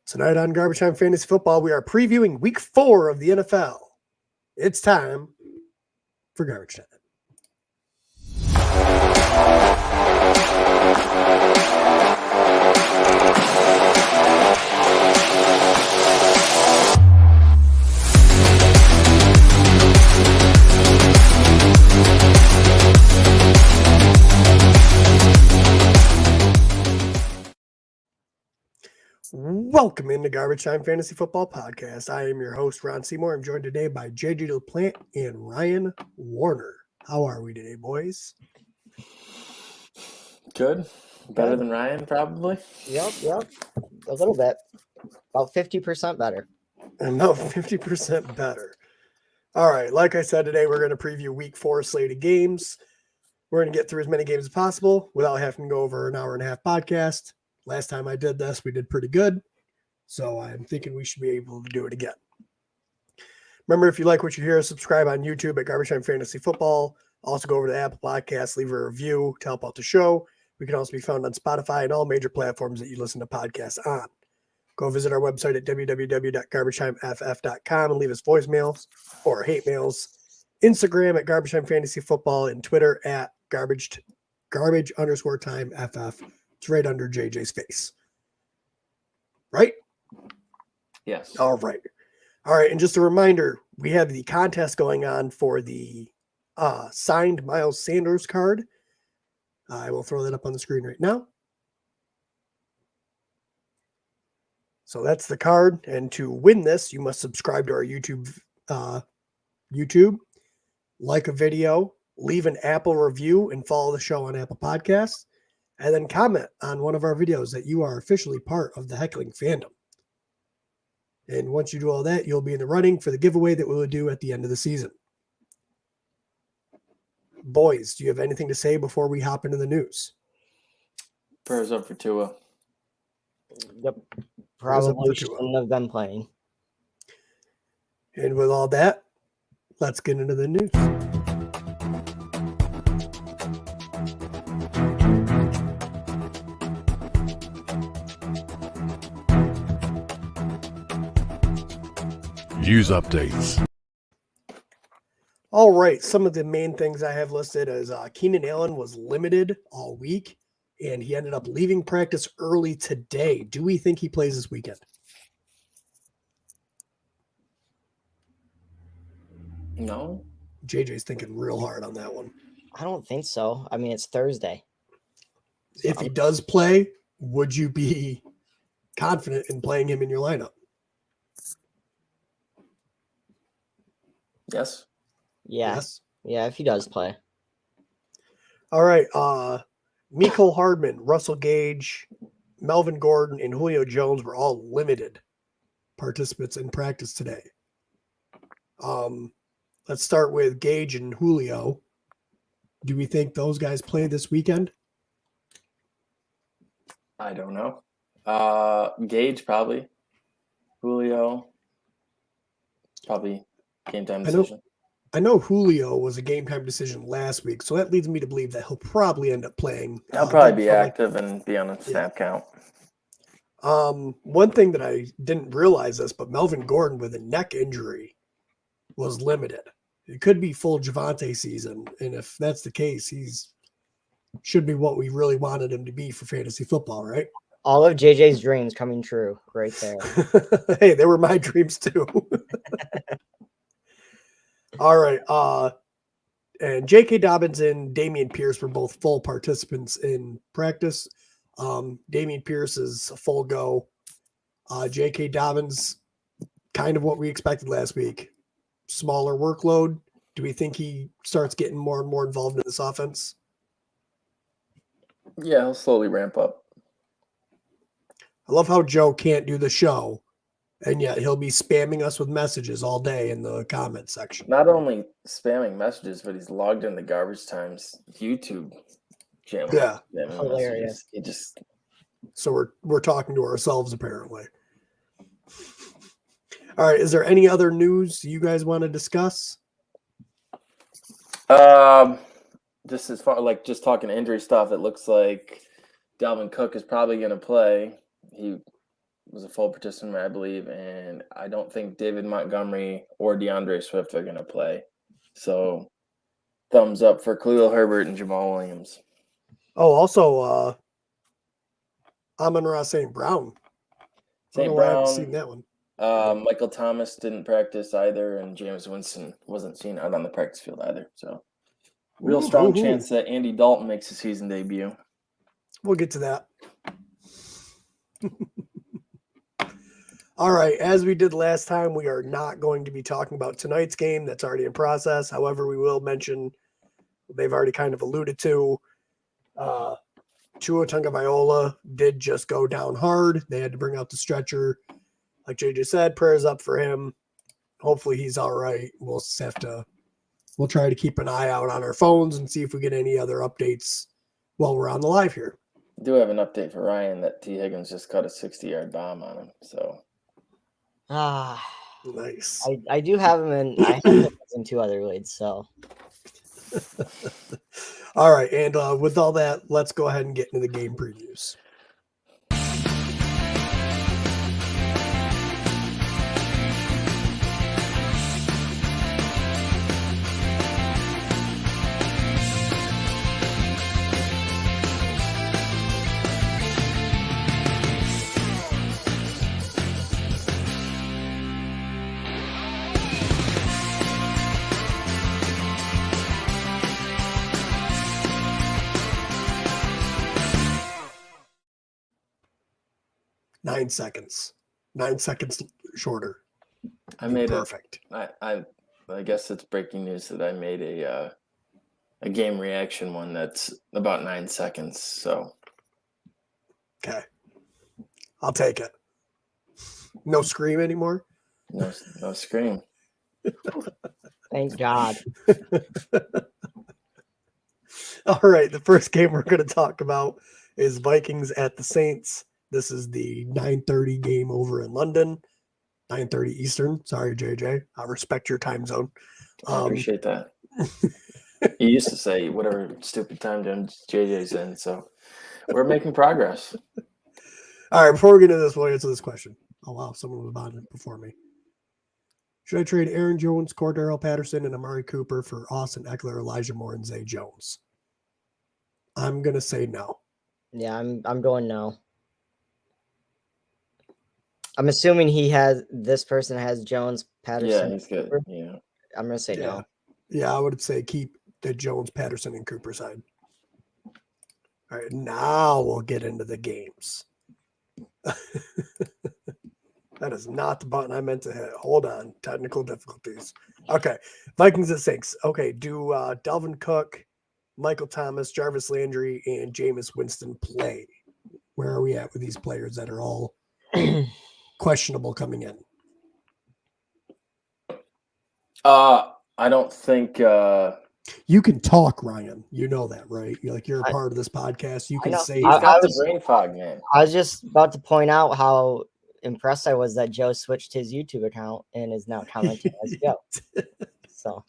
Tonight on Garbage Time Fantasy Football, we are previewing Week 4 of the NFL. It's time for Garbage Time. Welcome into Garbage Time Fantasy Football Podcast. I am your host, Ron Seymour. I'm joined today by JJ LaPlante and Ryan Warner. How are we today, boys? Good. Better than Ryan, probably. Yep. A little bit. About 50% better. About 50% better. All right. Like I said, today we're going to preview Week 4 slate of games. We're going to get through as many games as possible without having to go over an hour and a half podcast. Last time I did this, we did pretty good. So I'm thinking we should be able to do it again. Remember, if you like what you hear, subscribe on YouTube at Garbage Time Fantasy Football. Also go over to Apple Podcasts, leave a review to help out the show. We can also be found on Spotify and all major platforms that you listen to podcasts on. Go visit our website at www.garbagetimeff.com and leave us voicemails or hate mails. Instagram at Garbage Time Fantasy Football and Twitter at garbage_time FF. It's right under JJ's face. Right? Yes. All right. And just a reminder, we have the contest going on for the signed Miles Sanders card. I will throw that up on the screen right now. So that's the card. And to win this, you must subscribe to our YouTube, like a video, leave an Apple review, and follow the show on Apple Podcasts. And then comment on one of our videos that you are officially part of the Heckling Fandom. And once you do all that, you'll be in the running for the giveaway that we will do at the end of the season. Boys, do you have anything to say before we hop into the news? Prayers up for Tua. Yep. Probably shouldn't have been playing. And with all that, let's get into the news. News updates. All right. Some of the main things I have listed is Keenan Allen was limited all week, and he ended up leaving practice early today. Do we think he plays this weekend? No. JJ's thinking real hard on that one. I don't think so. I mean, it's Thursday. If he does play, would you be confident in playing him in your lineup? Yes. Yeah. Yes. Yeah, if he does play. All right. Mecole Hardman, Russell Gage, Melvin Gordon, and Julio Jones were all limited participants in practice today. Let's start with Gage and Julio. Do we think those guys play this weekend? I don't know. Gage probably. Julio probably game time decision. I know Julio was a game time decision last week, so that leads me to believe that he'll probably end up playing. He'll probably be active and be on a snap count. One thing that I didn't realize this, but Melvin Gordon with a neck injury was limited. It could be full Javonte season, and if that's the case, he's should be what we really wanted him to be for fantasy football, right? All of JJ's dreams coming true right there. Hey, they were my dreams too. All right. And J.K. Dobbins and Dameon Pierce were both full participants in practice. Dameon Pierce is a full go. J.K. Dobbins, kind of what we expected last week. Smaller workload. Do we think he starts getting more and more involved in this offense? Yeah, he'll slowly ramp up. I love how Joe can't do the show, and yet he'll be spamming us with messages all day in the comment section. Not only spamming messages, but he's logged into Garbage Time's YouTube channel. Yeah. Hilarious. He just So we're talking to ourselves apparently. All right. Is there any other news you guys want to discuss? Just as far just talking injury stuff, it looks like Dalvin Cook is probably going to play. He was a full participant, I believe, and I don't think David Montgomery or DeAndre Swift are going to play. So, thumbs up for Khalil Herbert and Jamal Williams. Oh, also, Amon-Ra St. Brown. I St. haven't seen Brown, that one. Michael Thomas didn't practice either, and Jameis Winston wasn't seen out on the practice field either. So, real strong chance that Andy Dalton makes his season debut. We'll get to that. All right, as we did last time, we are not going to be talking about tonight's game. That's already in process. However, we will mention, they've already kind of alluded to, Tua Tagovailoa did just go down hard. They had to bring out the stretcher. Like JJ said, prayers up for him. Hopefully he's all right. We'll try to keep an eye out on our phones and see if we get any other updates while we're on the live here. I do have an update for Ryan that T. Higgins just caught a 60-yard bomb on him. So, nice. I do have him in 2 other leagues, so. All right, and with all that, let's go ahead and get into the game previews. Nine seconds shorter. I made perfect. I guess it's breaking news that I made a game reaction one that's about 9 seconds. So, okay, I'll take it. No scream anymore. No scream. Thank God. All right, the first game we're going to talk about is Vikings at the Saints. This is the 9:30 game over in London, 9:30 Eastern. Sorry, JJ. I respect your time zone. I appreciate that. You used to say whatever stupid time zone JJ's in, so we're making progress. All right, before we get into this, we'll answer this question. Oh, wow, someone was on it before me. Should I trade Aaron Jones, Cordero Patterson, and Amari Cooper for Austin Eckler, Elijah Moore, and Zay Jones? I'm going to say no. Yeah, I'm going no. I'm assuming this person has Jones, Patterson. Yeah, he's good. Yeah. I'm going to say no. Yeah, I would say keep the Jones, Patterson, and Cooper side. All right, now we'll get into the games. That is not the button I meant to hit. Hold on. Technical difficulties. Okay. Vikings at Saints. Okay. Do Dalvin Cook, Michael Thomas, Jarvis Landry, and Jameis Winston play? Where are we at with these players that are all questionable coming in? I don't think you can talk, Ryan. You know that, right? You're a part of this podcast. You can say he's got the brain fog, man. I was just about to point out how impressed I was that Joe switched his YouTube account and is now commenting as Joe. So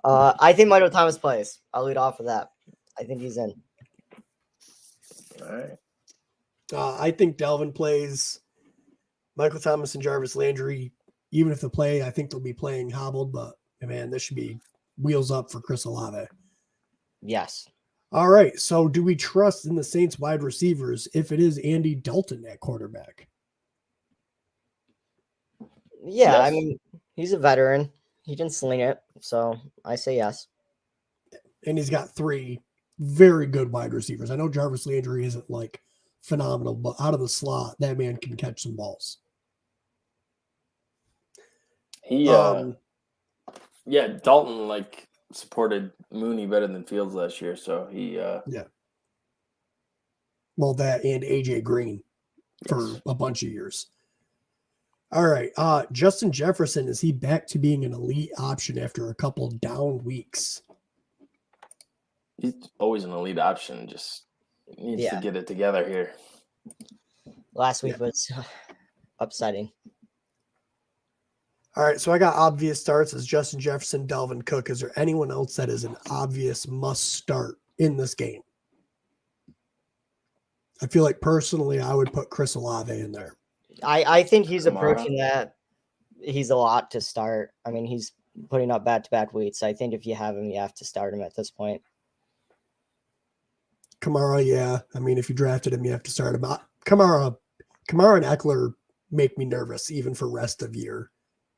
I think Michael Thomas plays. I'll lead off with that. I think he's in. All right. I think Dalvin plays. Michael Thomas and Jarvis Landry, even if they play, I think they'll be playing hobbled, but man, this should be wheels up for Chris Olave. Yes. All right. So do we trust in the Saints wide receivers if it is Andy Dalton at quarterback? Yeah, Yes. I mean, he's a veteran. He can sling it, so I say yes. And he's got 3 very good wide receivers. I know Jarvis Landry isn't like phenomenal, but out of the slot, that man can catch some balls. Dalton supported Mooney better than Fields last year, so he Well, that and AJ Green for a bunch of years. All right. Justin Jefferson, is he back to being an elite option after a couple down weeks? He's always an elite option, just needs to get it together here. Last week was upsetting. All right, so I got obvious starts as Justin Jefferson, Dalvin Cook. Is there anyone else that is an obvious must start in this game? I feel like personally, I would put Chris Olave in there. I think he's Kamara. approaching that. He's a lot to start. I mean, he's putting up back-to-back weeks. I think if you have him, you have to start him at this point. Kamara, yeah. I mean, if you drafted him, you have to start him. Kamara and Eckler make me nervous, even for rest of year.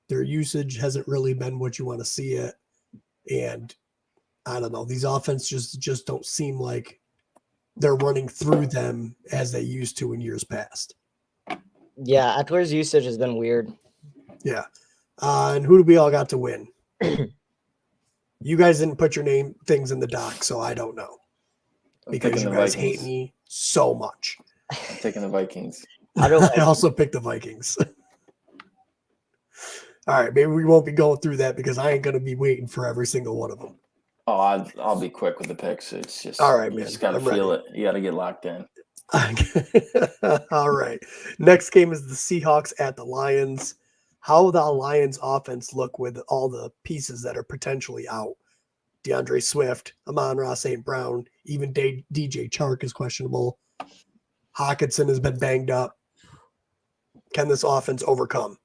Their usage hasn't really been what you want to see it. And I don't know, these offenses just don't seem like they're running through them as they used to in years past. Yeah, Eckler's usage has been weird. Yeah. And who do we all got to win? You guys didn't put your name things in the doc, so I don't know. Because you guys hate me so much. I'm taking the Vikings. I also picked the Vikings. All right, maybe we won't be going through that because I ain't going to be waiting for every single one of them. Oh, I'll be quick with the picks. It's just all right, you man. just got to feel it. You got to get locked in. All right. Next game is the Seahawks at the Lions. How the Lions offense look with all the pieces that are potentially out. DeAndre Swift, Amon-Ra St. Brown, even DJ Chark is questionable. Hawkinson has been banged up. Can this offense overcome?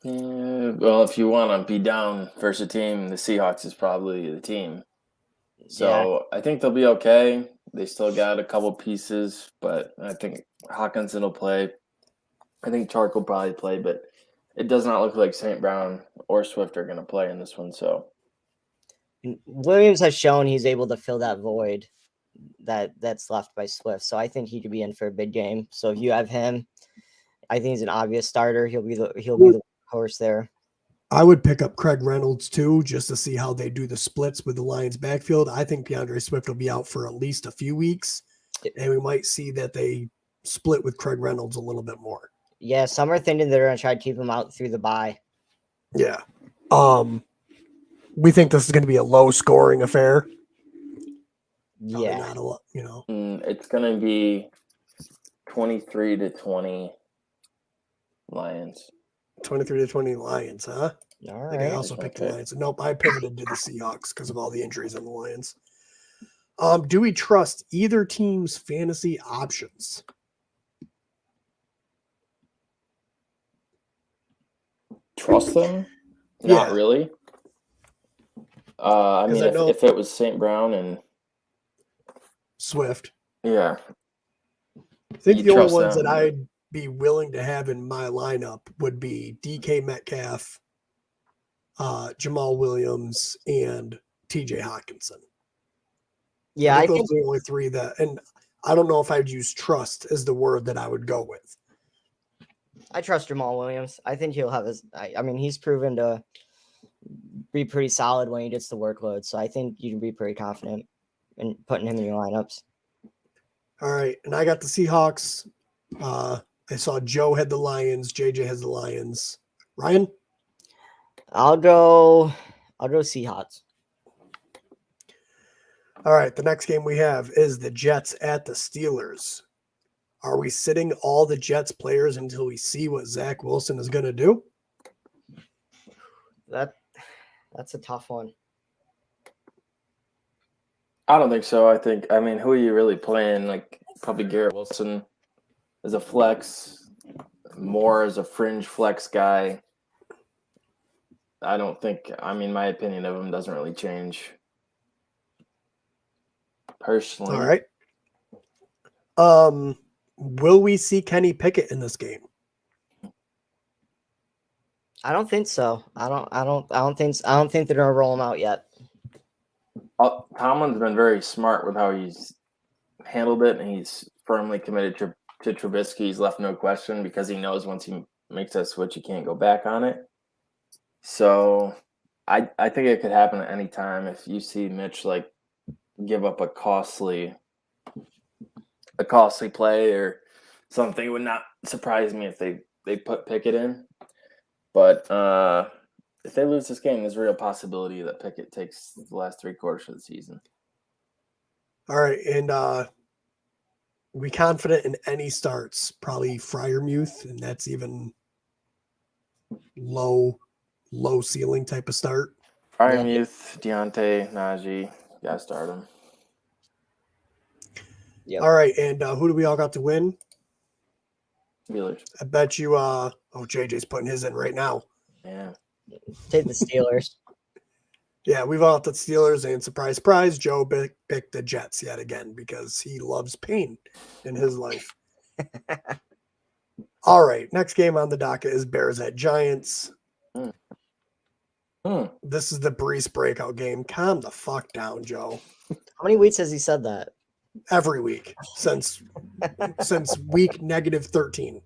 Well, if you want to be down versus a team, the Seahawks is probably the team. So I think they'll be okay. They still got a couple pieces, but I think Hawkinson will play. I think Chark will probably play, but it does not look like St. Brown or Swift are going to play in this one. So Williams has shown he's able to fill that void that's left by Swift. So I think he could be in for a big game. So if you have him, I think he's an obvious starter. He'll be the horse there. I would pick up Craig Reynolds too, just to see how they do the splits with the Lions backfield. I think DeAndre Swift will be out for at least a few weeks, and we might see that they split with Craig Reynolds a little bit more. Yeah, some are thinking they're going to try to keep him out through the bye. Yeah. We think this is going to be a low scoring affair. Probably Yeah. not a lot, you know. It's going to be 23-20 Lions. 23-20 Lions, huh? All I think I right. also picked the Okay. Lions. Nope, I pivoted to the Seahawks because of all the injuries on the Lions. Do we trust either team's fantasy options? Trust them? Not Yeah. really. I mean, if it was St. Brown and Swift. yeah, I think You the only trust ones them. that I'd be willing to have in my lineup would be DK Metcalf, Jamal Williams, and TJ Hawkinson. Yeah, I think those are the only three that, and I don't know if I'd use trust as the word that I would go with. I trust Jamal Williams. I think he'll have his. I mean, he's proven to be pretty solid when he gets the workload. So I think you can be pretty confident in putting him in your lineups. All right, and I got the Seahawks. I saw Joe had the Lions. JJ has the Lions. Ryan? I'll go Seahawks. All right, the next game we have is the Jets at the Steelers. Are we sitting all the Jets players until we see what Zach Wilson is going to do? That's a tough one. I don't think so. I mean, who are you really playing? Like probably Garrett Wilson as a flex, Moore as a fringe flex guy. I mean, my opinion of him doesn't really change personally. All right. Will we see Kenny Pickett in this game? I don't think so. I don't think they're gonna roll him out yet. Tomlin's been very smart with how he's handled it, and he's firmly committed to Trubisky. He's left no question because he knows once he makes that switch, he can't go back on it. So I think it could happen at any time if you see Mitch like give up a costly play or something. It would not surprise me if they put Pickett in. But if they lose this game, there's a real possibility that Pickett takes the last 3 quarters of the season. All right, and we confident in any starts? Probably Freiermuth, and that's even low ceiling type of start. Freiermuth, Deontay, Najee, gotta start him. Yep. All right, and who do we all got to win? Steelers. I bet you. JJ's putting his in right now. Yeah. Take the Steelers. Yeah, we've all got the Steelers, and surprise, surprise, Joe picked the Jets yet again because he loves pain in his life. All right, next game on the docket is Bears at Giants. This is the Brees breakout game. Calm the fuck down, Joe. How many weeks has he said that? Every week since week -13.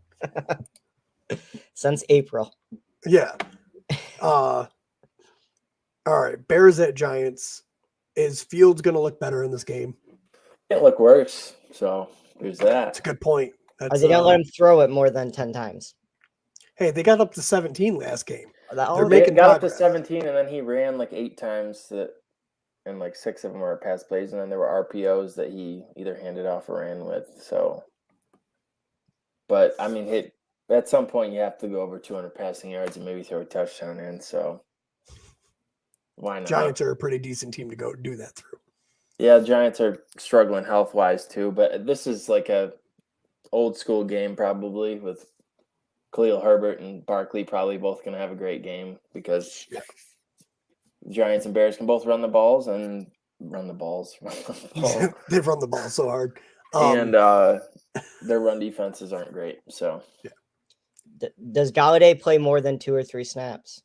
Since April. Yeah. All right, Bears at Giants. Is Fields going to look better in this game? Can't look worse. So there's that. That's a good point. Are they going to let him throw it more than 10 times? Hey, they got up to 17 last game. They're making got progress. up to 17, and then he ran like 8 times, and like 6 of them were pass plays, and then there were RPOs that he either handed off or ran with. So, but I mean, at some point you have to go over 200 passing yards and maybe throw a touchdown in. So, why not? Giants are a pretty decent team to go do that through. Yeah, Giants are struggling health wise too, but this is like a old school game probably with Khalil Herbert and Barkley probably both going to have a great game because Giants and Bears can both run the balls. They've run the ball so hard. And their run defenses aren't great. So, does Galladay play more than 2 or 3 snaps?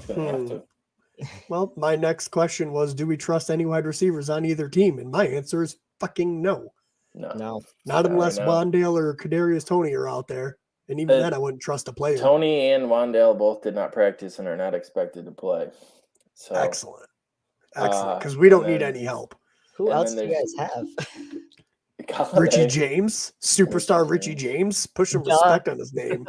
gonna have to. Well, my next question was, do we trust any wide receivers on either team? And my answer is fucking no. No. Not unless right now. Wandale or Kadarius Toney are out there. And even then, I wouldn't trust a player. Tony and Wandale both did not practice and are not expected to play. So Excellent. Because we don't and need then- any help. Who And else do then you guys have? Galladay. Richie James, superstar Richie James. Put some respect on his name.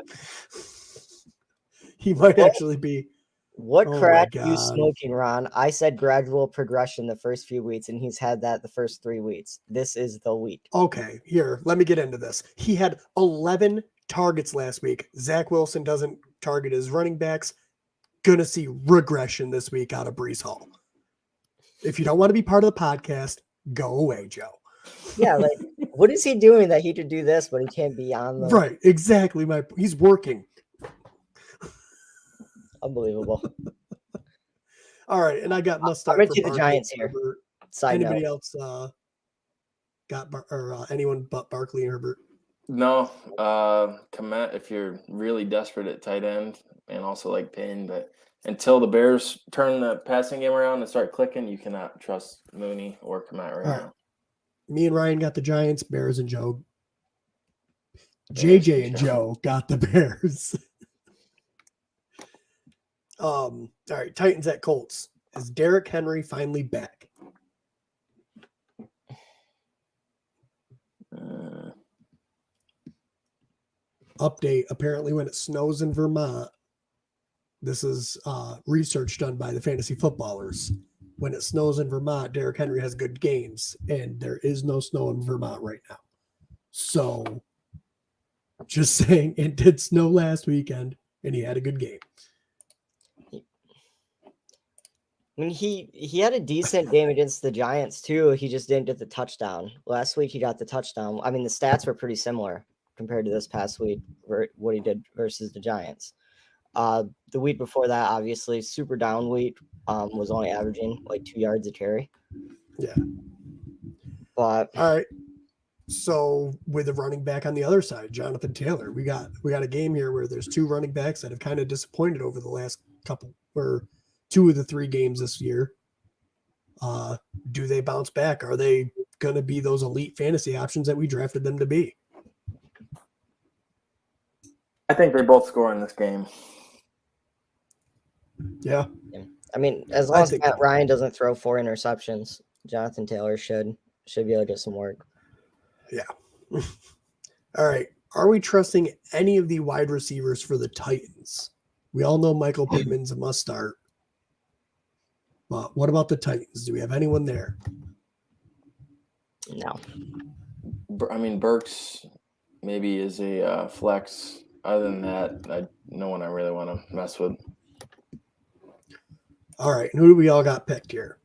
He might actually be. What Oh my crack you God. smoking, Ron? I said gradual progression the first few weeks, and he's had that the first 3 weeks. This is the week. Okay, here, let me get into this. He had 11 targets last week. Zach Wilson doesn't target his running backs. Gonna see regression this week out of Brees Hall. If you don't want to be part of the podcast, go away, Joe. Yeah, like what is he doing that he could do this, but he can't be on the Right, exactly. He's working. Unbelievable. All right, and I got must start. I'm gonna for take the Barkley Giants and here. Herbert. Side Anybody note. else got anyone but Barkley and Herbert? No, Komet if you're really desperate at tight end and also like Payne, but until the Bears turn the passing game around and start clicking, you cannot trust Mooney or Komet right All right. now. Me and Ryan got the Giants, Bears and Joe. Bears JJ and and Joe got the Bears. All right, Titans at Colts. Is Derrick Henry finally back? Update. Apparently, when it snows in Vermont, this is research done by the fantasy footballers. When it snows in Vermont, Derrick Henry has good games, and there is no snow in Vermont right now. So, just saying, it did snow last weekend, and he had a good game. I mean, he had a decent game against the Giants too. He just didn't get the touchdown. Last week he got the touchdown. I mean, the stats were pretty similar compared to this past week, what he did versus the Giants. The week before that, obviously, super down week, was only averaging like 2 yards a carry. Yeah. But All right. So with the running back on the other side, Jonathan Taylor, we got a game here where there's 2 running backs that have kind of disappointed over the last couple or 2 of the 3 games this year. Do they bounce back? Are they going to be those elite fantasy options that we drafted them to be? I think they both score in this game. Yeah. I mean, as long as Matt Ryan doesn't throw 4 interceptions, Jonathan Taylor should be able to get some work. Yeah. All right. Are we trusting any of the wide receivers for the Titans? We all know Michael Pittman's a must start. But what about the Titans? Do we have anyone there? No. I mean, Burks maybe is a flex. Other than that, no one I really want to mess with. All right. Who do we all got picked here?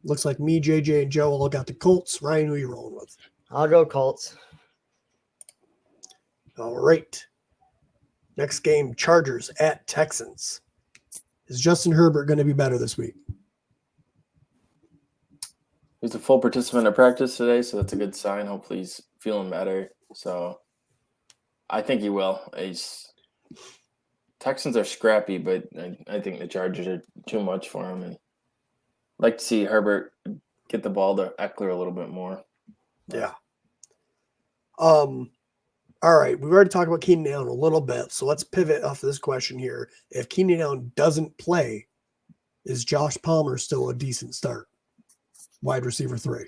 Looks like me, JJ, and Joe all got the Colts. Ryan, who are you rolling with? I'll go Colts. All right. Next game, Chargers at Texans. Is Justin Herbert going to be better this week? He's a full participant at practice today, so that's a good sign. Hopefully he's feeling better. So I think he will. Texans are scrappy, but I think the Chargers are too much for him. And I'd like to see Herbert get the ball to Eckler a little bit more. Yeah. All right. We've already talked about Keenan Allen a little bit, so let's pivot off this question here. If Keenan Allen doesn't play, is Josh Palmer still a decent start? Wide receiver 3.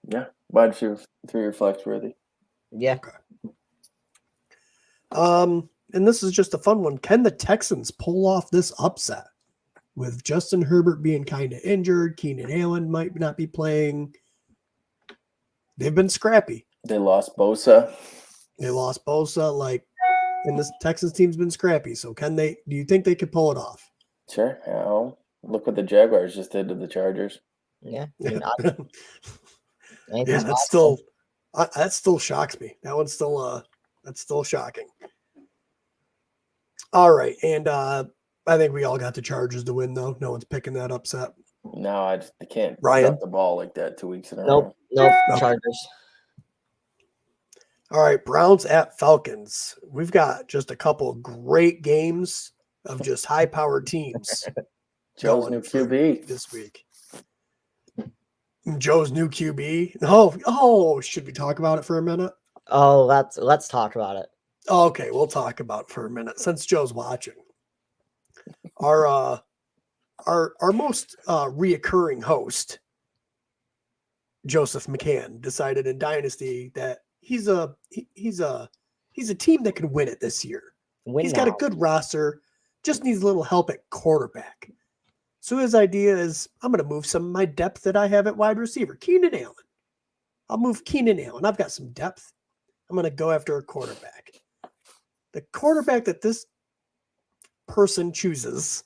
Yeah, wide receiver 3 or flex worthy. Yeah. Okay. And this is just a fun one. Can the Texans pull off this upset with Justin Herbert being kind of injured? Keenan Allen might not be playing. They've been scrappy. They lost Bosa. And this Texans team's been scrappy. So do you think they could pull it off? Sure. Yeah, look what the Jaguars just did to the Chargers. Yeah. That still shocks me. That one's still that's still shocking. All right. And I think we all got the Chargers to win, though. No one's picking that upset. No, I can't Ryan? drop the ball like that 2 weeks in a row. Nope. Chargers. All right, Browns at Falcons. We've got just a couple of great games of just high-powered teams. Joe's new QB this week. Joe's new QB. Oh, should we talk about it for a minute? Oh, let's talk about it. Okay, we'll talk about it for a minute since Joe's watching. Our most reoccurring host, Joseph McCann, decided in Dynasty that he's a team that can win it this year. He's got a good roster, just needs a little help at quarterback. So his idea is, I'm going to move some of my depth that I have at wide receiver, Keenan Allen. I'll move Keenan Allen. I've got some depth. I'm going to go after a quarterback. The quarterback that this person chooses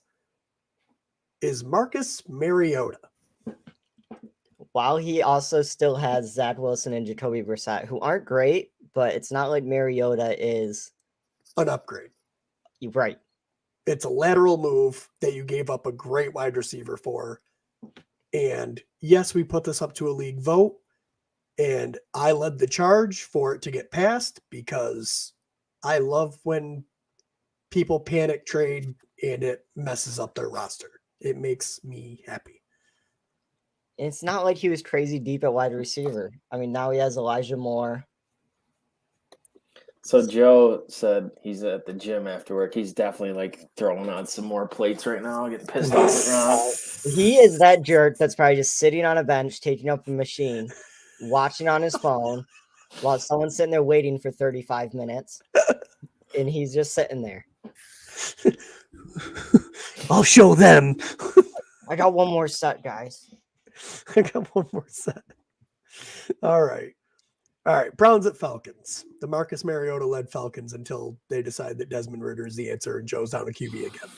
is Marcus Mariota. While he also still has Zach Wilson and Jacoby Brissett, who aren't great, but it's not like Mariota is an upgrade. Right. It's a lateral move that you gave up a great wide receiver for. And yes, we put this up to a league vote, and I led the charge for it to get passed because I love when people panic trade and it messes up their roster. It makes me happy. It's not like he was crazy deep at wide receiver. I mean, now he has Elijah Moore. So Joe said he's at the gym after work. He's definitely throwing on some more plates right now, getting pissed off right now. He is that jerk that's probably just sitting on a bench, taking up a machine, watching on his phone while someone's sitting there waiting for 35 minutes. And he's just sitting there. I'll show them. I got one more set, guys. I got one more set. All right. Browns at Falcons. The Marcus Mariota led Falcons until they decide that Desmond Ridder is the answer and Joe's down to QB again.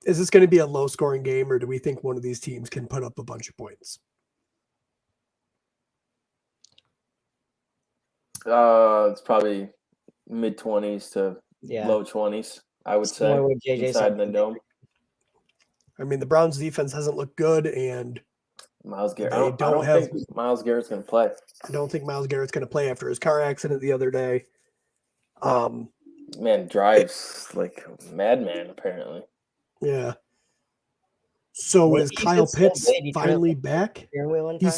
Is this going to be a low scoring game, or do we think one of these teams can put up a bunch of points? It's probably mid-20s to low 20s, I would say. Inside the dome. I mean, the Browns defense hasn't looked good, and Myles Garrett. I don't think Myles Garrett's going to play. I don't think Myles Garrett's going to play after his car accident the other day. Man drives like a madman, apparently. Yeah. So is Kyle Pitts finally back?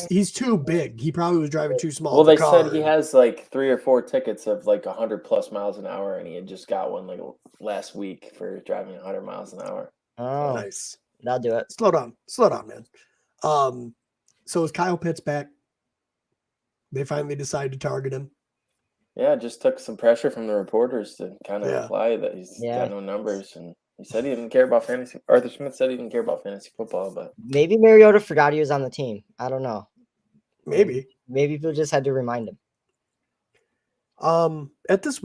He's too big. He probably was driving too small. Well, they said he has 3 or 4 tickets of 100+ miles an hour, and he had just got one last week for driving 100 miles an hour. Oh, nice. That'll do it. Slow down, man. So is Kyle Pitts back? They finally decided to target him. Yeah, it just took some pressure from the reporters to kind of imply that he's got no numbers, and he said he didn't care about fantasy. Arthur Smith said he didn't care about fantasy football, but maybe Mariota forgot he was on the team. I don't know. Maybe people just had to remind him. At this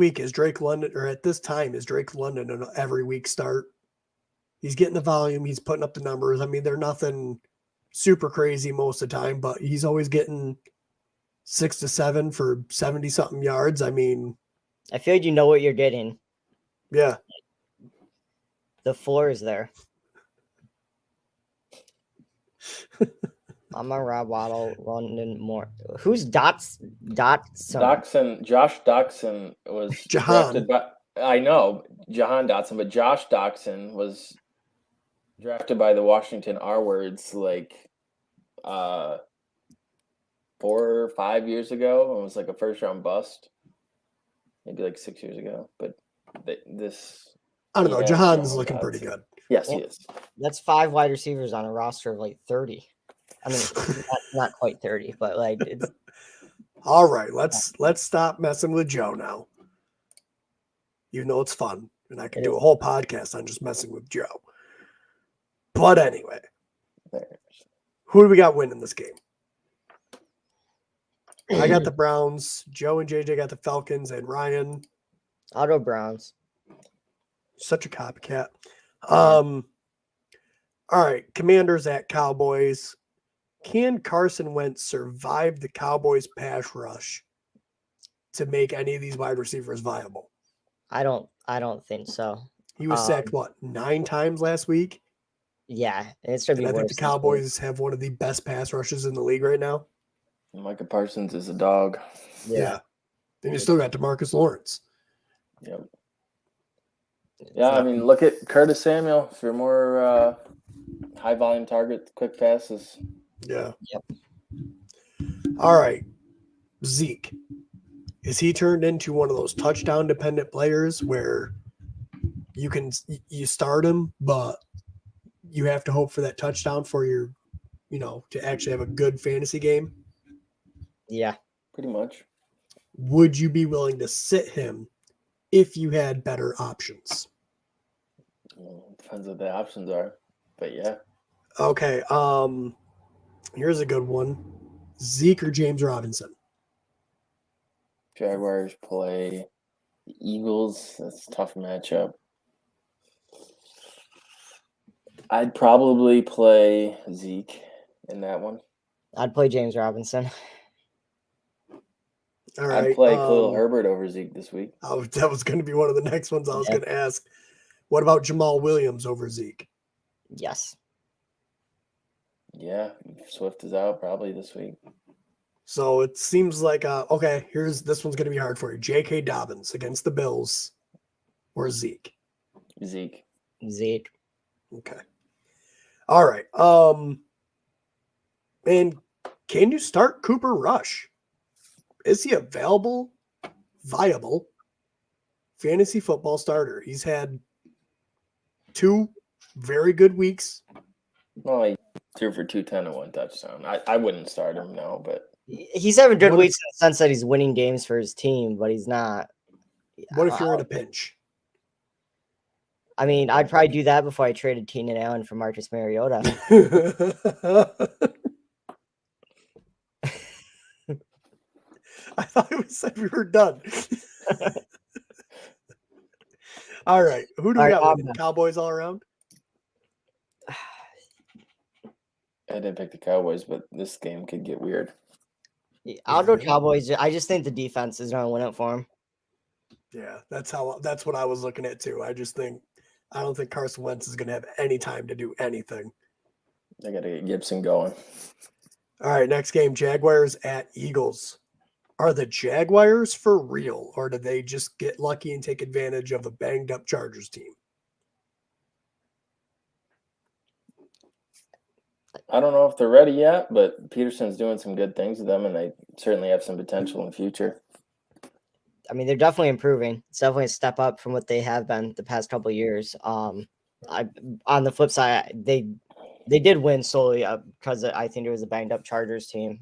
time is Drake London an every week start? He's getting the volume. He's putting up the numbers. I mean, they're nothing super crazy most of the time, but he's always getting 6 to 7 for 70 something yards. I mean, I feel like you know what you're getting. yeah. The floor is there. I'm on Rob Waddle, London Moore. Who's Dotson? Josh Doxson was drafted by. I know Jahan Dotson, but Josh Doxson was drafted by the Washington R-Words like 4 or 5 years ago, and was like a first-round bust. Maybe like 6 years ago, but this. I don't know. Jahan's looking pretty good. Yes, he is. That's 5 wide receivers on a roster of like 30. I mean, not quite 30, but like it's. All right, let's stop messing with Joe now. You know it's fun, and I can do a whole podcast on just messing with Joe. But anyway, who do we got winning this game? I got the Browns. Joe and JJ got the Falcons, and Ryan. I'll go Browns. Such a copycat. All right, Commanders at Cowboys. Can Carson Wentz survive the Cowboys pass rush to make any of these wide receivers viable? I don't think so. He was sacked, 9 times last week? Yeah, it's going to be I worse. think the Cowboys have one of the best pass rushes in the league right now. Micah Parsons is a dog. Yeah. And you still got DeMarcus Lawrence. Yep. Yeah, I mean, look at Curtis Samuel for more high-volume target, quick passes. Yeah. Yep. All right. Zeke. Is he turned into one of those touchdown-dependent players where you start him, but you have to hope for that touchdown for your, to actually have a good fantasy game? Yeah. Pretty much. Would you be willing to sit him if you had better options? Well, depends what the options are, but yeah. Okay. Here's a good one. Zeke or James Robinson? Jaguars play the Eagles. That's a tough matchup. I'd probably play Zeke in that one. I'd play James Robinson. All right. I'd play Khalil Herbert over Zeke this week. That was going to be one of the next ones I was going to ask. What about Jamal Williams over Zeke? Yes. Yeah, Swift is out probably this week. So it seems like, okay, this one's going to be hard for you. J.K. Dobbins against the Bills or Zeke? Zeke. Okay. All right. And can you start Cooper Rush? Is he a viable fantasy football starter? He's had 2 very good weeks. Well, he threw for 210 and 1 touchdown. I wouldn't start him now, but he's having good weeks in the sense that he's winning games for his team, but he's not. What if you're in a pinch? I mean, I'd probably do that before I traded Tunein Allen for Marcus Mariota. I thought we said we were done. All right. Who do we got? Cowboys all around? I didn't pick the Cowboys, but this game could get weird. I'll go Cowboys. I just think the defense is going to win it for him. Yeah, that's what I was looking at too. I don't think Carson Wentz is going to have any time to do anything. They got to get Gibson going. All right, next game, Jaguars at Eagles. Are the Jaguars for real, or did they just get lucky and take advantage of a banged-up Chargers team? I don't know if they're ready yet, but Peterson's doing some good things with them, and they certainly have some potential in the future. I mean, they're definitely improving. It's definitely a step up from what they have been the past couple of years. On the flip side, they did win solely because I think it was a banged-up Chargers team.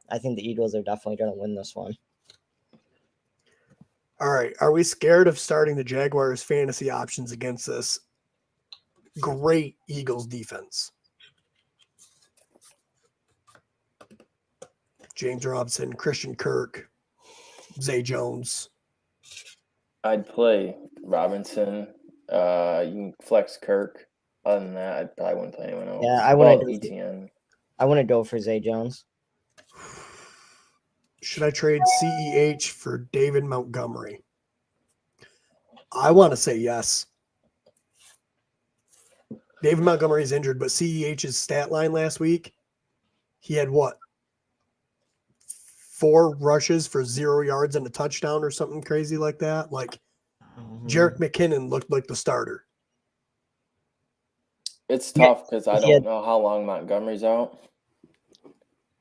I think the Eagles are definitely going to win this one. All right. Are we scared of starting the Jaguars fantasy options against this great Eagles defense? James Robinson, Christian Kirk, Zay Jones. I'd play Robinson. You can flex Kirk. Other than that, I probably wouldn't play anyone else. Yeah, I wouldn't Well, do ETN. I wouldn't go for Zay Jones. Should I trade CEH for David Montgomery? I want to say yes. David Montgomery's injured, but CEH's stat line last week, he had what? 4 rushes for 0 yards and a touchdown or something crazy like that. Like Jerick McKinnon looked like the starter. It's tough because I he had- don't know how long Montgomery's out.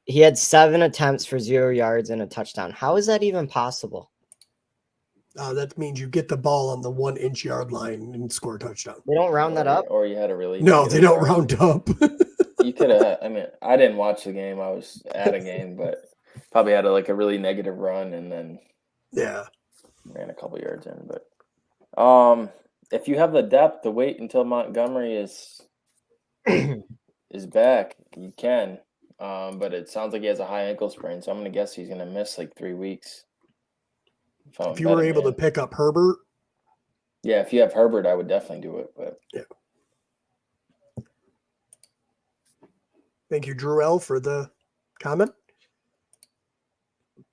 He had 7 attempts for 0 yards and a touchdown. How is that even possible? That means you get the ball on the 1 inch yard line and score a touchdown. They don't round that up? Or you had a really No, negative they don't run. round up. You could have. I mean, I didn't watch the game. I was at a game, but probably had a really negative run and then Yeah. ran a couple yards in. But if you have the depth to wait until Montgomery is back, you can. But it sounds like he has a high ankle sprain, so I'm gonna guess he's gonna miss 3 weeks. If you were able to pick up Herbert. Yeah, if you have Herbert, I would definitely do it. But yeah. Thank you, Drew L, for the comment.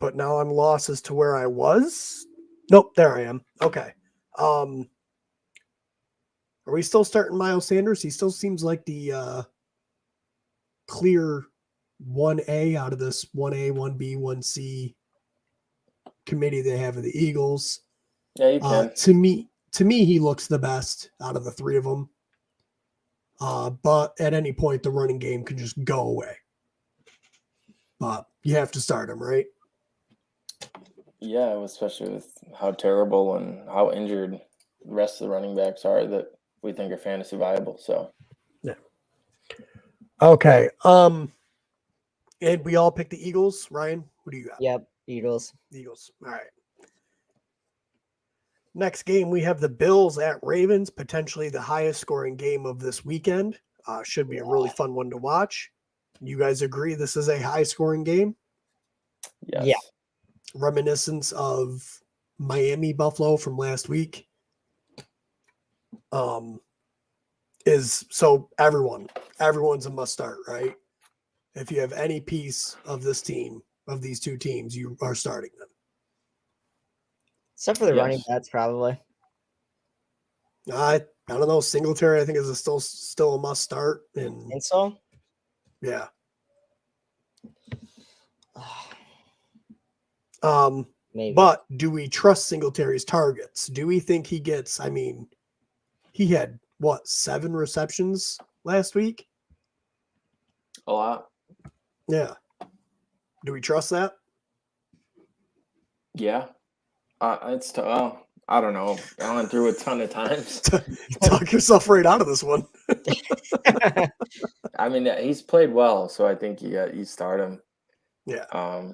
But now I'm lost as to where I was. Nope, there I am. Okay. Are we still starting Miles Sanders? He still seems like the clear 1A out of this 1A, 1B, 1C committee they have of the Eagles. Yeah, you can. To me, he looks the best out of the 3 of them. But at any point, the running game can just go away. But you have to start him, right? Yeah, especially with how terrible and how injured the rest of the running backs are that we think are fantasy viable. So, yeah. Okay. And we all picked the Eagles. Ryan, who do you got? Yep, Eagles. Eagles. All right. Next game, we have the Bills at Ravens, potentially the highest scoring game of this weekend. Should be a really fun one to watch. You guys agree this is a high scoring game? yes. Yeah. Reminiscence of Miami Buffalo from last week. Is so everyone's a must start, right? If you have any piece of this team, of these 2 teams, you are starting them. Except for the running backs, probably. I don't know. Singletary, I think, is still a must start. And so? Yeah. Maybe. But do we trust Singletary's targets? Do we think he gets, he had, 7 receptions last week? A lot. Yeah. Do we trust that? Yeah. It's I don't know. I went through a ton of times. Talk yourself right out of this one. I mean, he's played well, so I think you start him. Yeah.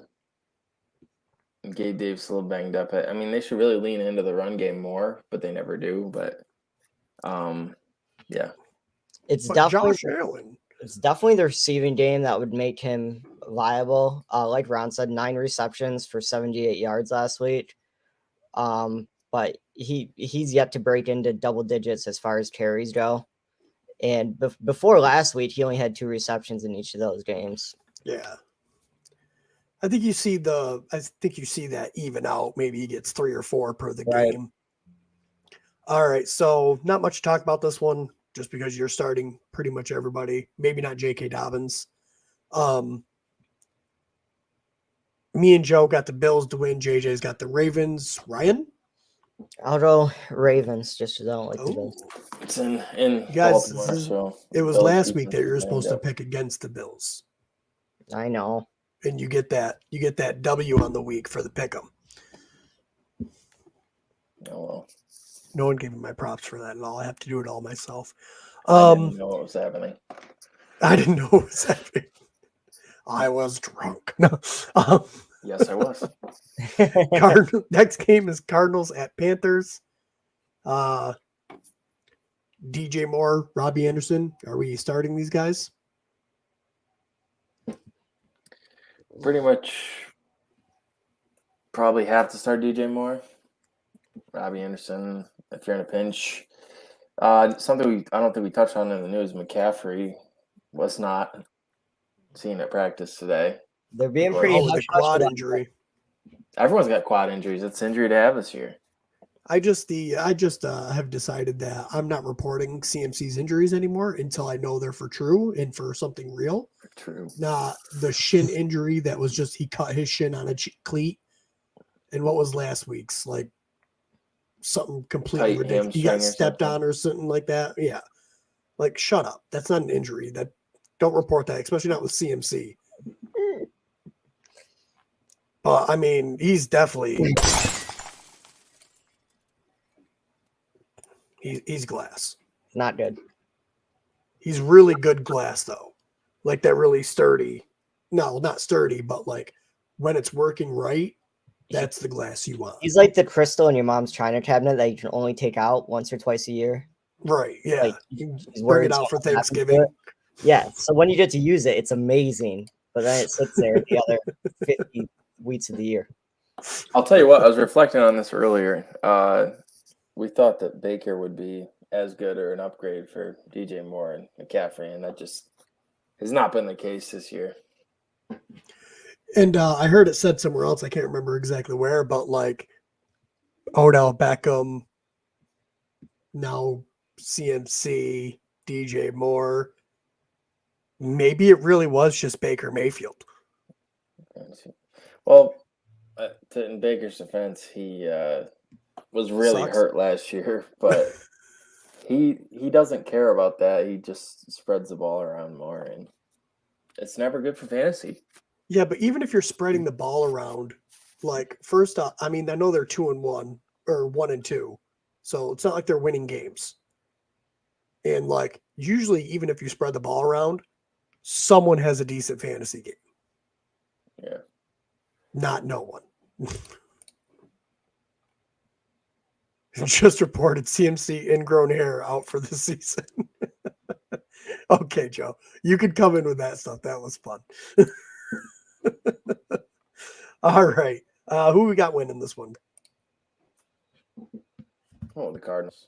Gabe Davis a little banged up. I mean, they should really lean into the run game more, but they never do. But yeah. It's But definitely Josh Allen. It's definitely the receiving game that would make him viable. Like Ron said, 9 receptions for 78 yards last week. But he's yet to break into double digits as far as carries go. And before last week, he only had 2 receptions in each of those games. Yeah. I think you see that even out. Maybe he gets 3 or 4 per the game. All right. So not much to talk about this one, just because you're starting pretty much everybody. Maybe not J.K. Dobbins. Me and Joe got the Bills to win. JJ's got the Ravens. Ryan? I'll go Ravens, just because I don't like the Bills. It's in guys, Baltimore, so it was Bills last week that defense you were is supposed banged to up. pick against the Bills. I know. And you get that W on the week for the pick 'em. Oh, well. No one gave me my props for that at all. I have to do it all myself. I didn't know what was happening. I didn't know what was happening. I was drunk. No. Yes, I was. Next game is Cardinals at Panthers. DJ Moore, Robbie Anderson. Are we starting these guys? Pretty much probably have to start DJ Moore. Robbie Anderson, if you're in a pinch. Something I don't think we touched on in the news. McCaffrey was not seen at practice today. They're being pretty with the hush-hush quad about injury. Everyone's got quad injuries. It's an injury to have this year. I just have decided that I'm not reporting CMC's injuries anymore until I know they're for true and for something real. True. Not the shin injury that was just he cut his shin on a cleat, and what was last week's like something completely Tight ridiculous. He hamstring got or stepped something. on or something like that. Yeah, like shut up. That's not an injury. That don't report that, especially not with CMC. But I mean, he's definitely. He's glass. not good. He's really good glass though. Like that really sturdy. No, not sturdy, but like when it's working right, that's the glass you want. He's like the crystal in your mom's china cabinet that you can only take out once or twice a year. Right. Yeah. Like, You he's bring it worried out for something happens to Thanksgiving. it. Yeah. So when you get to use it, it's amazing. But then it sits there the other 50 weeks of the year. I'll tell you what. I was reflecting on this earlier. We thought that Baker would be as good or an upgrade for DJ Moore and McCaffrey, and that just has not been the case this year. And I heard it said somewhere else. I can't remember exactly where, but like Odell Beckham, now CMC, DJ Moore. Maybe it really was just Baker Mayfield. Well, in Baker's defense, he was really Sucks. hurt last year, but he doesn't care about that. He just spreads the ball around more, and it's never good for fantasy. Yeah, but even if you're spreading the ball around, like first off, I mean, I know they're 2-1 or 1-2, so it's not like they're winning games. And like usually, even if you spread the ball around, someone has a decent fantasy game. Yeah. Not no one. Just reported CMC ingrown hair out for the season. Okay, Joe, you could come in with that stuff. That was fun. All right. Who we got winning this one? Oh, the Cardinals.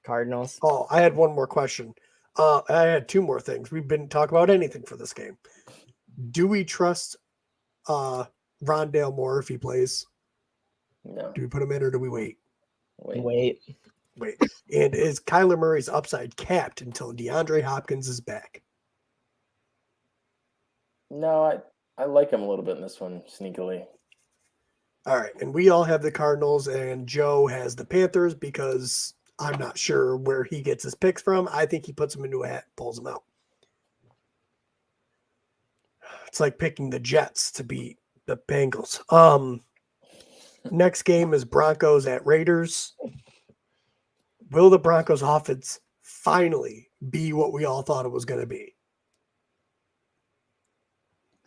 Cardinals. Oh, I had one more question. I had two more things. We didn't talk about anything for this game. Do we trust Rondale Moore if he plays? No. Do we put him in or do we wait? Wait. And is Kyler Murray's upside capped until DeAndre Hopkins is back? No, I like him a little bit in this one, sneakily. All right. And we all have the Cardinals, and Joe has the Panthers because I'm not sure where he gets his picks from. I think he puts them into a hat, pulls them out. It's like picking the Jets to beat the Bengals. Next game is Broncos at Raiders. Will the Broncos offense finally be what we all thought it was going to be?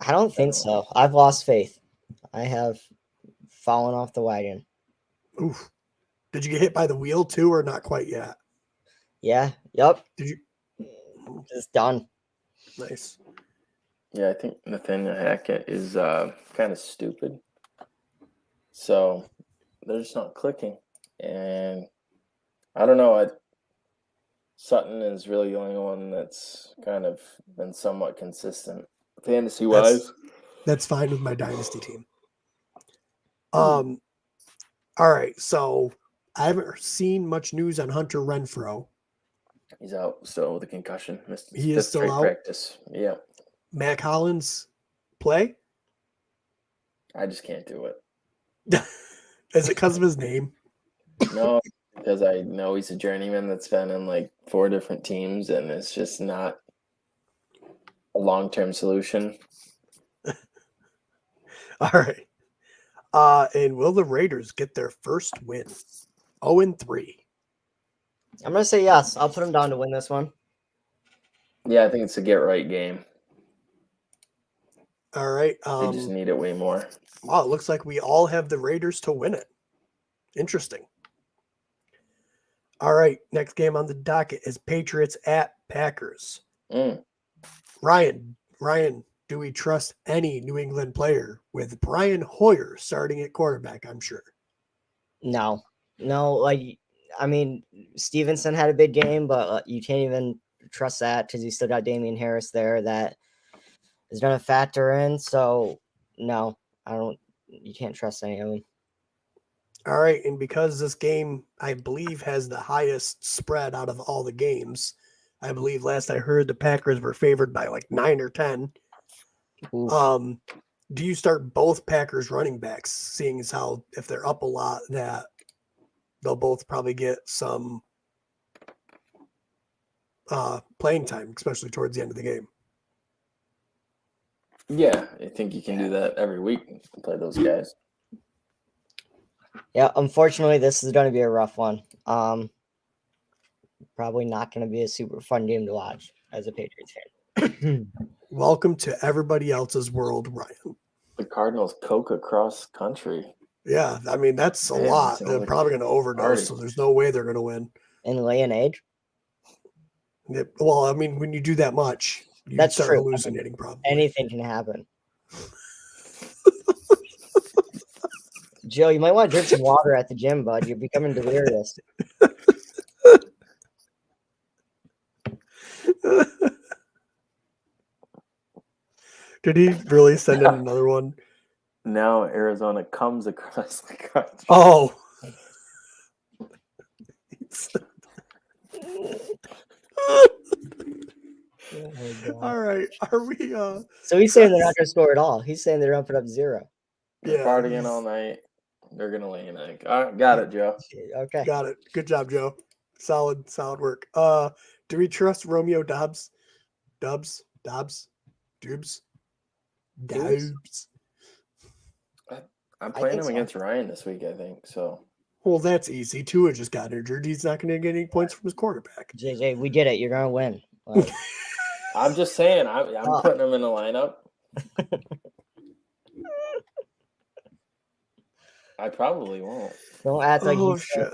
I don't think so. I've lost faith. I have fallen off the wagon. Oof. Did you get hit by the wheel too, or not quite yet? Yeah. Yep. Did you? It's done. Nice. Yeah, I think Nathaniel Hackett is kind of stupid. So they're just not clicking. And I don't know. Sutton is really the only one that's kind of been somewhat consistent fantasy-wise. That's fine with my dynasty team. All right. So I haven't seen much news on Hunter Renfrow. He's out still with a concussion. Missed He is still out? practice. Yeah. Mac Hollins play? I just can't do it. Is it because of his name? No, because I know he's a journeyman that's been in like 4 different teams, and it's just not a long-term solution. All right. And will the Raiders get their first win? 0-3. I'm going to say yes. I'll put him down to win this one. Yeah, I think it's a get-right game. All right. They just need it way more. Wow, it looks like we all have the Raiders to win it. Interesting. All right. Next game on the docket is Patriots at Packers. Ryan, do we trust any New England player with Brian Hoyer starting at quarterback? I'm sure. No. Like I mean, Stevenson had a big game, but you can't even trust that because you still got Damian Harris there that is going to factor in. So, no, you can't trust any of them. All right. And because this game, I believe, has the highest spread out of all the games, I believe last I heard the Packers were favored by like 9 or 10. Oof. Do you start both Packers running backs, seeing as how if they're up a lot, that they'll both probably get some playing time, especially towards the end of the game? Yeah, I think you can do that every week. Play those guys. Yeah, unfortunately, this is going to be a rough one. Probably not going to be a super fun game to watch as a Patriots fan. Welcome to everybody else's world, Ryan. The Cardinals coke across country. Yeah, I mean, that's a Yeah, lot. so They're like probably going to overdose, party. so there's no way they're going to win. In lay and age? Well, I mean, when you do that much, you That's start true. hallucinating probably. Anything can happen. Joe, you might want to drink some water at the gym, bud. You're becoming delirious. Did he really send in another one? Now Arizona comes across the country. Oh. Oh my God. All right. Are we So he's saying they're not going to score at all. He's saying they're going to put up 0. They're partying all night. They're gonna lay an egg. All right, got it, Joe. Okay. Got it. Good job, Joe. Solid work. Do we trust Romeo Dobbs? Dobbs? I'm playing think him so. against Ryan this week, I think. So Well, that's easy. Tua just got injured. He's not going to get any points from his quarterback. JJ, we did it. You're going to win. Like, I'm just saying, I'm putting him in the lineup. I probably won't. don't act like Oh, he's shit.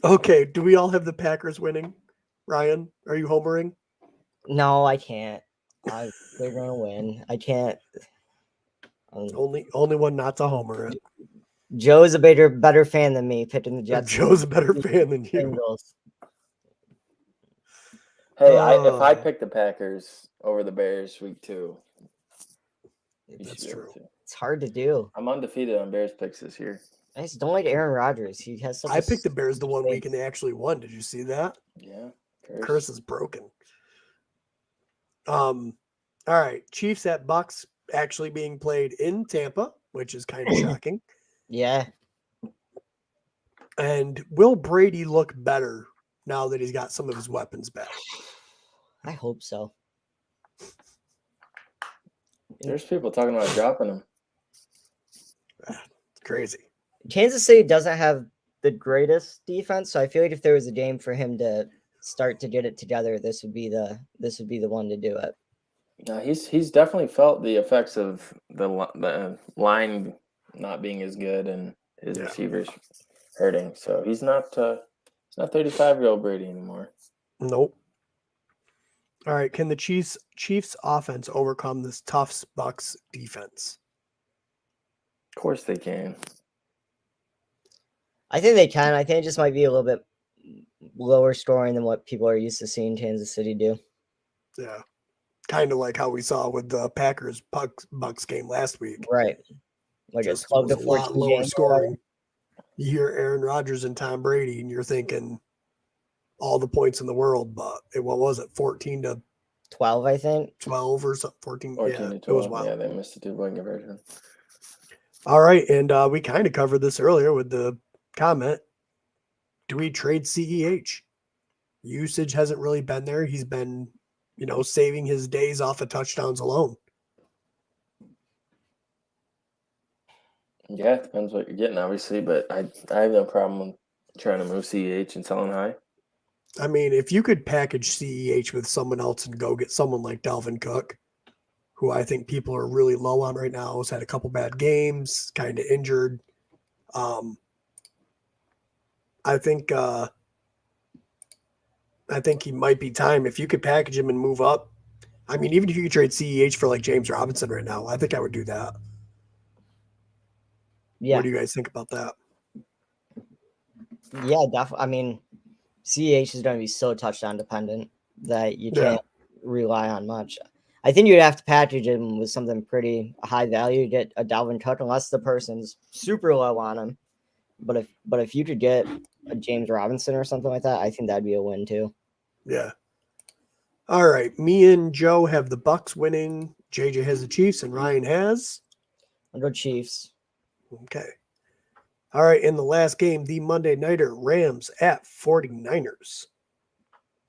Okay. Do we all have the Packers winning? Ryan, are you homering? No, I can't. They're going to win. I can't. Only one not to homer it. Joe's a better fan than me, picking the Jets. Joe's a better fan than you. Bengals. Hey, if I pick the Packers over the Bears week 2, That's true. It's hard to do. I'm undefeated on Bears picks this year. I just don't like Aaron Rodgers. He has such I picked the Bears the 1 week and they actually won. Did you see that? Yeah. Curse is broken. All right. Chiefs at Bucks actually being played in Tampa, which is kind of shocking. Yeah. And will Brady look better now that he's got some of his weapons back? I hope so. There's people talking about dropping him. It's crazy. Kansas City doesn't have the greatest defense, so I feel like if there was a game for him to start to get it together, this would be the one to do it. No, he's definitely felt the effects of the line not being as good and his receivers hurting. So he's not 35-year-old Brady anymore. Nope. All right. Can the Chiefs offense overcome this tough Bucks defense? Of course they can. I think they can. I think it just might be a little bit lower scoring than what people are used to seeing Kansas City do. Yeah. Kind of like how we saw with the Packers Bucks game last week. Right. Like Just it's 12 to was a lot 14 lower game. scoring. You hear Aaron Rodgers and Tom Brady, and you're thinking all the points in the world, but what was it, 14 to 12, I think. 12 or something? 14 to yeah, 12. it was wild. Yeah, they missed the 2-point conversion. All right, and we kind of covered this earlier with the comment. Do we trade CEH? Usage hasn't really been there. He's been, saving his days off of touchdowns alone. Yeah, it depends what you're getting, obviously, but I have no problem trying to move CEH and selling high. I mean, if you could package CEH with someone else and go get someone like Dalvin Cook, who I think people are really low on right now, has had a couple bad games, kind of injured. I think he might be time. If you could package him and move up, I mean, even if you could trade CEH for like James Robinson right now, I think I would do that. Yeah. What do you guys think about that? Yeah, definitely. I mean, CEH is going to be so touchdown dependent that you can't rely on much. I think you'd have to package him with something pretty high value, get a Dalvin Cook, unless the person's super low on him. But if you could get a James Robinson or something like that, I think that'd be a win too. Yeah. All right. Me and Joe have the Bucks winning. JJ has the Chiefs, and Ryan has. I'll go Chiefs. Okay. All right. In the last game, the Monday Nighter, Rams at 49ers.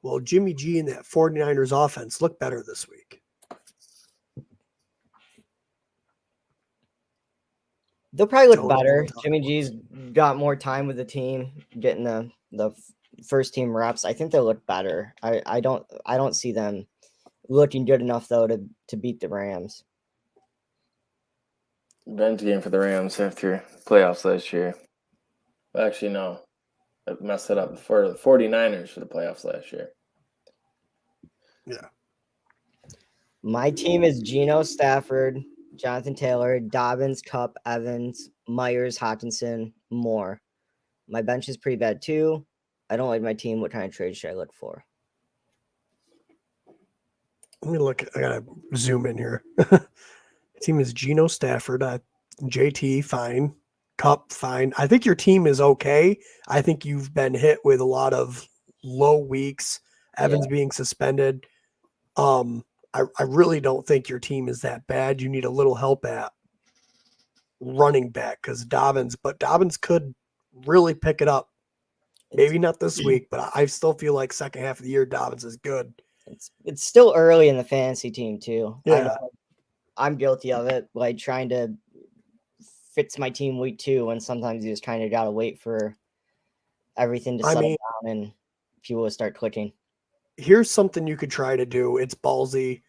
Well, Jimmy G and that 49ers offense look better this week. They'll probably look Don't better. even talk Jimmy about G's got more time with the team, getting the first team reps. I think they'll look better. I don't see them looking good enough though to beat the Rams. Revenge game for the Rams after playoffs last year. Actually, no. I messed it up for the 49ers for the playoffs last year. Yeah. My team is Geno, Stafford, Jonathan Taylor, Dobbins, Kupp, Evans, Myers, Hawkinson, Moore. My bench is pretty bad too. I don't like my team. What kind of trade should I look for? Let me look. I gotta zoom in here. Team is Geno, Stafford, JT, fine. Kupp, fine. I think your team is okay. I think you've been hit with a lot of low weeks. Evans being suspended. I really don't think your team is that bad. You need a little help at running back because Dobbins could really pick it up. Maybe not this week, but I still feel like second half of the year Dobbins is good. It's still early in the fantasy team too. Yeah. I'm guilty of it, like trying to fix my team week 2 when sometimes you just kind of gotta wait for everything to settle down and people will start clicking. Here's something you could try to do. It's ballsy.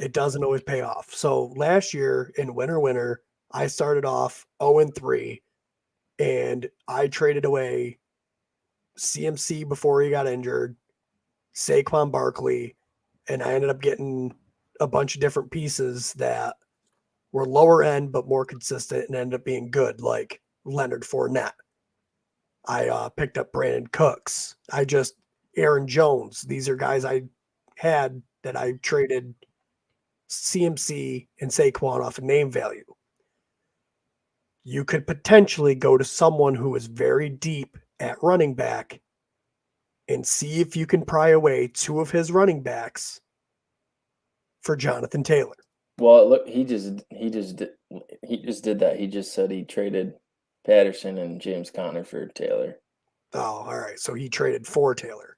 It doesn't always pay off. So last year in winter, I started off 0-3, and I traded away CMC before he got injured, Saquon Barkley, and I ended up getting a bunch of different pieces that were lower end but more consistent and ended up being good, like Leonard Fournette. I picked up Brandon Cooks. Aaron Jones. These are guys I had that I traded CMC and Saquon off of name value. You could potentially go to someone who is very deep at running back and see if you can pry away 2 of his running backs for Jonathan Taylor. Well, look, he just did that. He just said he traded Patterson and James Conner for Taylor. Oh, all right. So he traded for Taylor.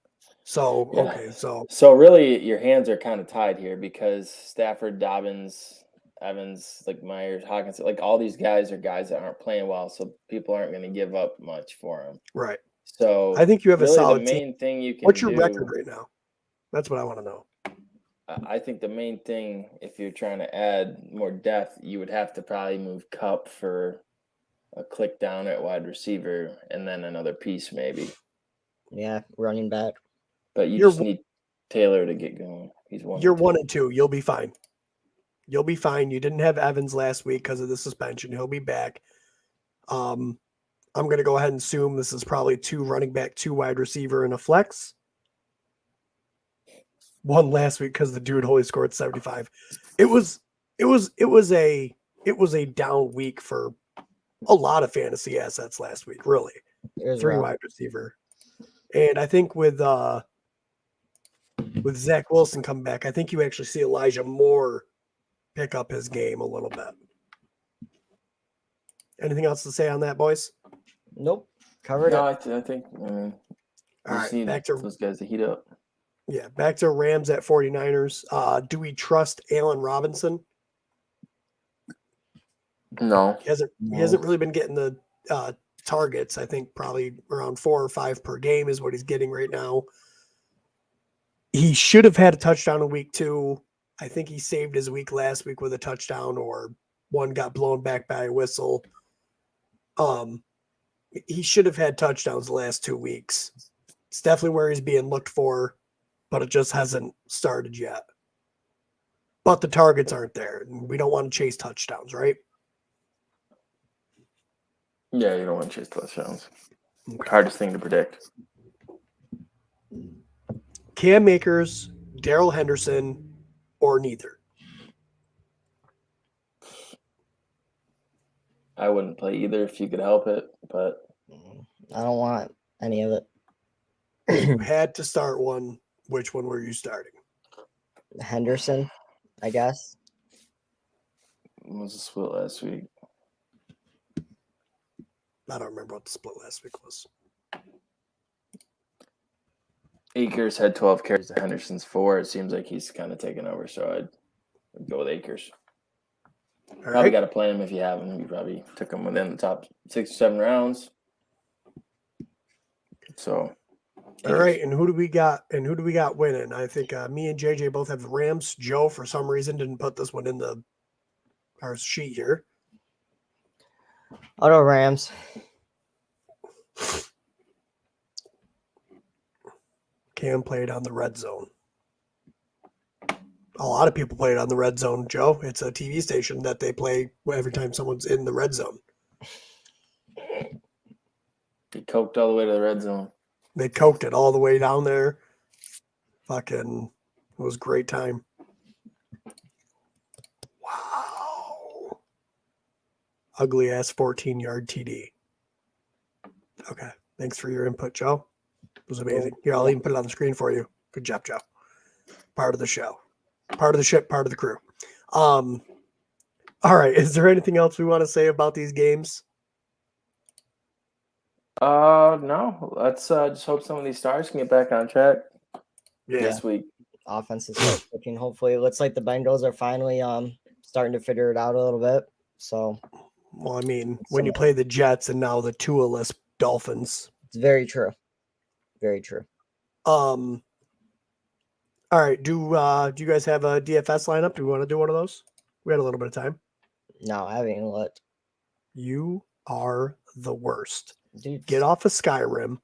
So, Yeah. okay. So really your hands are kind of tied here because Stafford, Dobbins, Evans, like Myers, Hawkins, like all these guys are guys that aren't playing well, so people aren't going to give up much for them. Right. So I think you have really a solid the main thing you can What's your do, record right now? That's what I want to know. I think the main thing, if you're trying to add more depth, you would have to probably move Kupp for a click down at wide receiver and then another piece maybe. Yeah, running back. But you just need Taylor to get going. He's 1. You're 1 and 2. You'll be fine. You'll be fine. You didn't have Evans last week because of the suspension. He'll be back. I'm going to go ahead and assume this is probably 2 running back, 2 wide receiver, and a flex. 1 last week because the dude only scored 75. It was a down week for a lot of fantasy assets last week. Really, 3 wide receiver, and I think with Zach Wilson coming back, I think you actually see Elijah Moore pick up his game a little bit. Anything else to say on that, boys? Nope. Covered it. I think. All right, need back to those guys to heat up. Yeah, back to Rams at 49ers. Do we trust Allen Robinson? No. He hasn't really been getting the targets. I think probably around 4 or 5 per game is what he's getting right now. He should have had a touchdown in week 2. I think he saved his week last week with a touchdown, or one got blown back by a whistle. He should have had touchdowns the last 2 weeks. It's definitely where he's being looked for, but it just hasn't started yet. But the targets aren't there. We don't want to chase touchdowns, right? Yeah, you don't want to chase touchdowns. Hardest thing to predict. Cam Akers, Darrell Henderson, or neither? I wouldn't play either if you could help it, but I don't want any of it. If you had to start one, which one were you starting? Henderson, I guess. what was the split last week? I don't remember what the split last week was. Akers had 12 carries to Henderson's 4. It seems like he's kind of taken over, so I'd go with Akers. All Probably right. got to play him if you have him. You probably took him within the top 6 or 7 rounds. So, All right. And who do we got? Winning? I think me and JJ both have the Rams. Joe, for some reason, didn't put this one in our sheet here. Auto Rams. Cam played on the red zone. A lot of people played on the red zone, Joe. It's a TV station that they play every time someone's in the red zone. he coked all the way to the red zone. They coked it all the way down there. Fucking, it was a great time. Wow. Ugly ass 14-yard TD. Okay. Thanks for your input, Joe. It was amazing. Here, I'll even put it on the screen for you. Good job, Joe. Part of the show. Part of the ship, part of the crew. All right. Is there anything else we want to say about these games? No. Let's just hope some of these stars can get back on track this week. Offense is clicking. Hopefully, it looks like the Bengals are finally starting to figure it out a little bit. So, well, I mean, when you play the Jets and now the Tua-less Dolphins, it's very true. Very true. All right. Do you guys have a DFS lineup? Do we want to do one of those? We had a little bit of time. No, I haven't even looked. You are the worst. Dude, get off of Skyrim.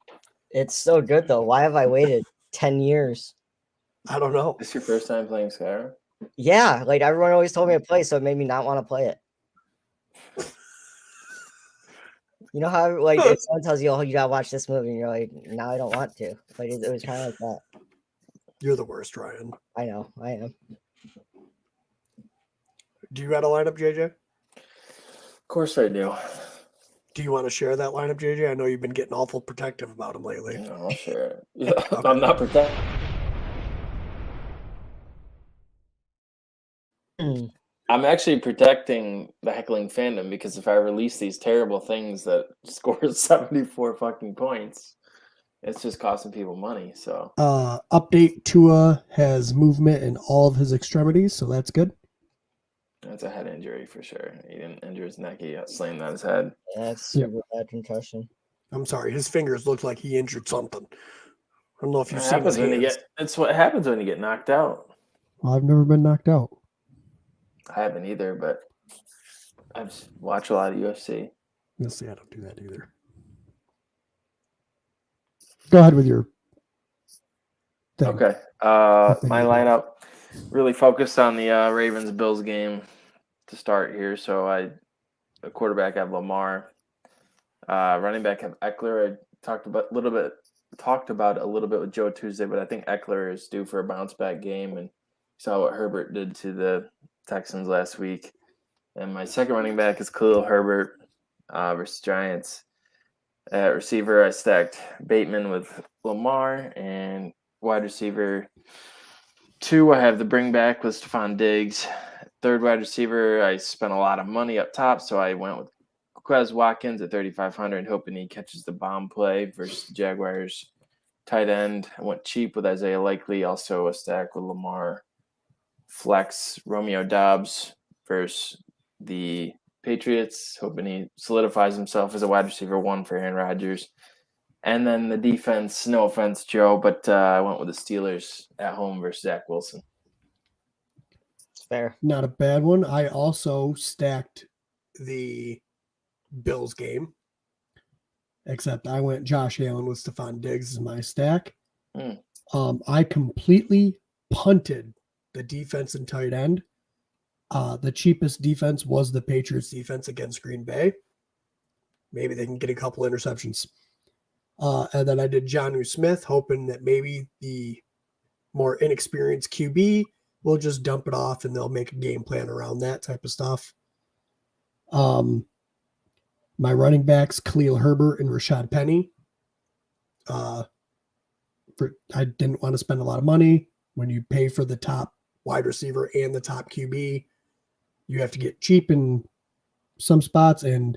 It's so good though. Why have I waited 10 years? I don't know. This your first time playing Skyrim? Yeah, like everyone always told me to play, so it made me not want to play it. You know how like if someone tells you, "Oh, you gotta watch this movie," and you're like, "Now I don't want to." Like it was kind of like that. You're the worst, Ryan. I know, I am. Do you got a lineup, JJ? Of course I do. Do you want to share that lineup, JJ? I know you've been getting awful protective about him lately. No, I'll share it. Yeah, Okay. I'm not protecting. I'm actually protecting the Heckling Fandom because if I release these terrible things that scores 74 fucking points, it's just costing people money. So Update: Tua has movement in all of his extremities, so that's good. that's a head injury for sure. He didn't injure his neck; he got slammed on his head. Yeah, it's super bad concussion. I'm sorry, his fingers look like he injured something. I don't know if you've seen his Happens when you hands. it's what happens when you get knocked out. Well, I've never been knocked out. I haven't either, but I've watched a lot of UFC. You'll see, I don't do that either. Go ahead with your thing. Okay. My lineup really focused on the Ravens-Bills game to start here. So a quarterback have Lamar. Running back have Eckler. I talked about a little bit with Joe Tuesday, but I think Eckler is due for a bounce back game, and saw what Herbert did to the Texans last week. And my second running back is Khalil Herbert versus Giants. At receiver, I stacked Bateman with Lamar, and wide receiver 2, I have the bring back with Stephon Diggs. Third wide receiver, I spent a lot of money up top, so I went with Quez Watkins at 3,500, hoping he catches the bomb play versus the Jaguars. Tight end, I went cheap with Isaiah Likely, also a stack with Lamar. Flex Romeo Doubs versus the Patriots, hoping he solidifies himself as a wide receiver 1 for Aaron Rodgers. And then the defense, no offense, Joe, but I went with the Steelers at home versus Zach Wilson. It's fair. Not a bad one. I also stacked the Bills game, except I went Josh Allen with Stephon Diggs as my stack. I completely punted the defense and tight end. The cheapest defense was the Patriots defense against Green Bay. Maybe they can get a couple interceptions. And then I did Jonnu Smith, hoping that maybe the more inexperienced QB will just dump it off and they'll make a game plan around that type of stuff. My running backs, Khalil Herbert and Rashad Penny. I didn't want to spend a lot of money. When you pay for the top wide receiver and the top QB, you have to get cheap in some spots. And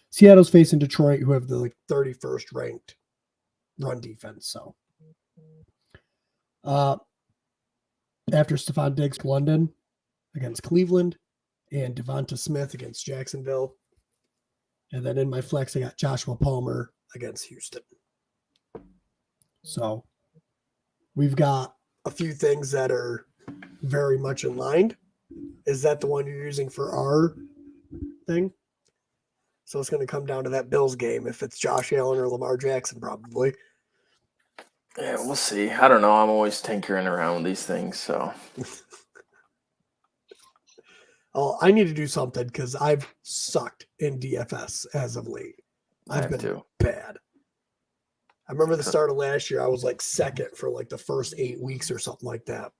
Seattle's facing Detroit, who have the 31st ranked run defense. So after Stephon Diggs, London against Cleveland, and Devonta Smith against Jacksonville. And then in my flex, I got Joshua Palmer against Houston. So we've got a few things that are very much in line. Is that the one you're using for our thing? So it's going to come down to that Bills game. If it's Josh Allen or Lamar Jackson, probably. Yeah, we'll see. I don't know. I'm always tinkering around with these things, so. Oh, I need to do something because I've sucked in DFS as of late. I've been bad. I remember the start of last year, I was like second for like the first 8 weeks or something like that.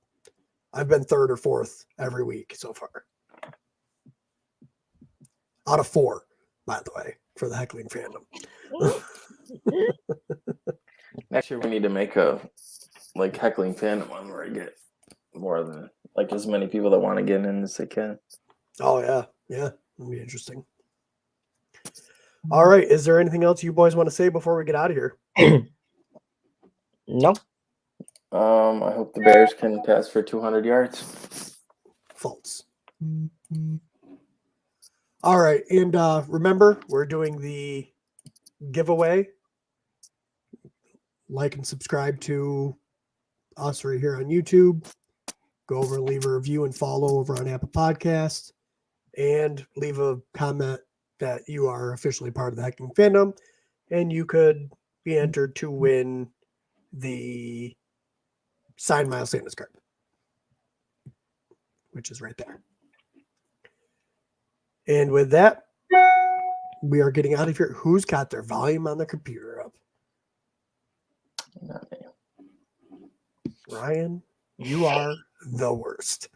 I've been third or fourth every week so far. Out of 4, by the way, for the Heckling Fandom. Next year we need to make a Heckling Fandom one where I get more than as many people that want to get in as they can. Oh yeah. Yeah. That'll be interesting. All right. Is there anything else you boys want to say before we get out of here? No. I hope the Bears can pass for 200 yards. False. All right. And remember, we're doing the giveaway. Like and subscribe to us right here on YouTube. Go over and leave a review and follow over on Apple Podcasts. And leave a comment that you are officially part of the Heckling Fandom. And you could be entered to win the signed Miles Sanders card, which is right there. And with that, we are getting out of here. Who's got their volume on their computer up? Not me. Ryan, you are the worst.